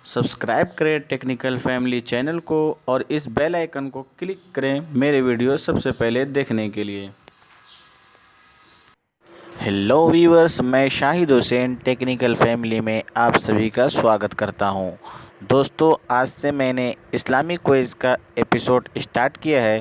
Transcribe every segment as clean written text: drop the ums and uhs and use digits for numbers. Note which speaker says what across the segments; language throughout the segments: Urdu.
Speaker 1: سبسکرائب کریں ٹیکنیکل فیملی چینل کو اور اس بیل آئیکن کو کلک کریں میرے ویڈیو سب سے پہلے دیکھنے کے لیے۔ ہیلو ویورز، میں شاہد حسین ٹیکنیکل فیملی میں آپ سبھی کا سواگت کرتا ہوں۔ دوستو، آج سے میں نے اسلامی کوئز کا ایپیسوڈ اسٹارٹ کیا ہے،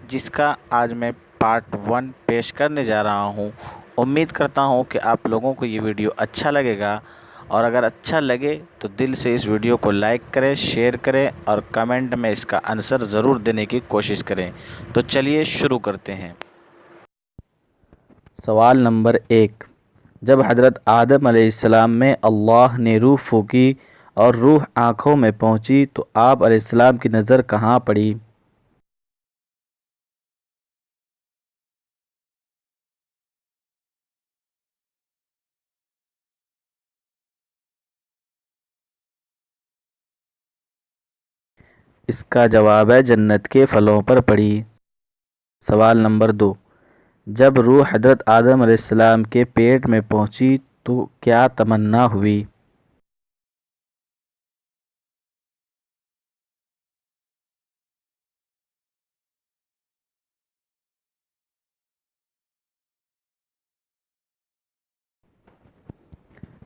Speaker 1: جس کا آج میں پارٹ 1 پیش کرنے جا رہا ہوں۔ امید کرتا ہوں کہ آپ لوگوں کو یہ ویڈیو اچھا لگے گا، اور اگر اچھا لگے تو دل سے اس ویڈیو کو لائک کریں، شیئر کریں اور کمنٹ میں اس کا آنسر ضرور دینے کی کوشش کریں۔ تو چلیے شروع کرتے ہیں۔ سوال نمبر 1، جب حضرت آدم علیہ السلام میں اللہ نے روح پھونکی اور روح آنکھوں میں پہنچی تو آپ علیہ السلام کی نظر کہاں پڑی؟ اس کا جواب ہے جنت کے پھلوں پر پڑی۔ سوال نمبر 2، جب روح حضرت آدم علیہ السلام کے پیٹ میں پہنچی تو کیا تمنا ہوئی؟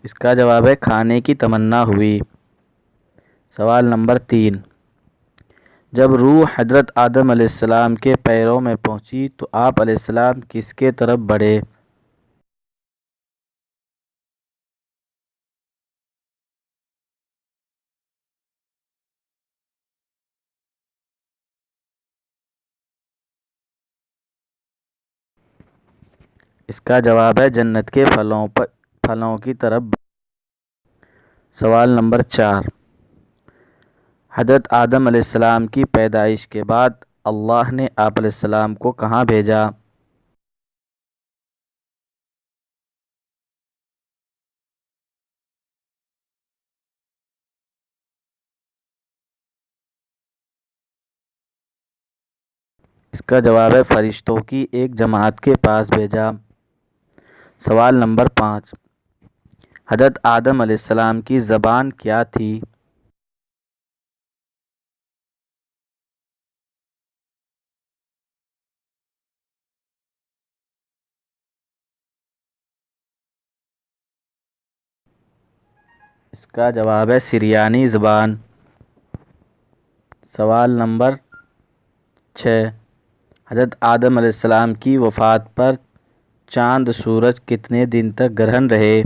Speaker 1: اس کا جواب ہے کھانے کی تمنا ہوئی۔ سوال نمبر 3، جب روح حضرت آدم علیہ السلام کے پیروں میں پہنچی تو آپ علیہ السلام کس کے طرف بڑھے؟ اس کا جواب ہے جنت کے پھلوں کی طرف۔ سوال نمبر 4، حضرت آدم علیہ السلام کی پیدائش کے بعد اللہ نے آپ علیہ السلام کو کہاں بھیجا؟ اس کا جواب ہے فرشتوں کی ایک جماعت کے پاس بھیجا۔ سوال نمبر 5، حضرت آدم علیہ السلام کی زبان کیا تھی؟ اس کا جواب ہے سریانی زبان۔ سوال نمبر 6، حضرت آدم علیہ السلام کی وفات پر چاند سورج کتنے دن تک گرہن رہے؟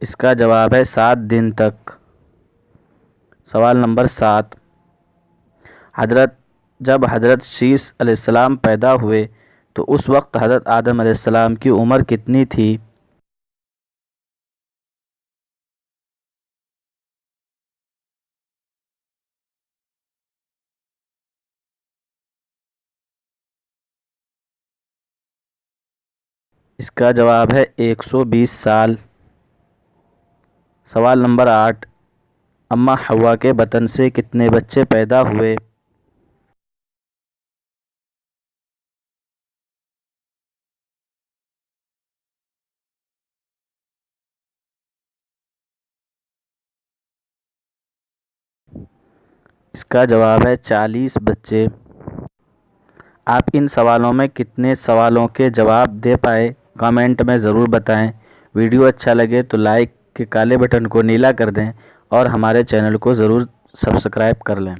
Speaker 1: اس کا جواب ہے 7 دن تک۔ سوال نمبر 7، جب حضرت شیس علیہ السلام پیدا ہوئے تو اس وقت حضرت آدم علیہ السلام کی عمر کتنی تھی؟ اس کا جواب ہے 120 سال۔ سوال نمبر 8، اماں حوا کے بطن سے کتنے بچے پیدا ہوئے؟ اس کا جواب ہے 40 بچے۔ آپ ان سوالوں میں کتنے سوالوں کے جواب دے پائے کامنٹ میں ضرور بتائیں۔ ویڈیو اچھا لگے تو لائک کے کالے بٹن کو نیلا کر دیں اور ہمارے چینل کو ضرور سبسکرائب کر لیں۔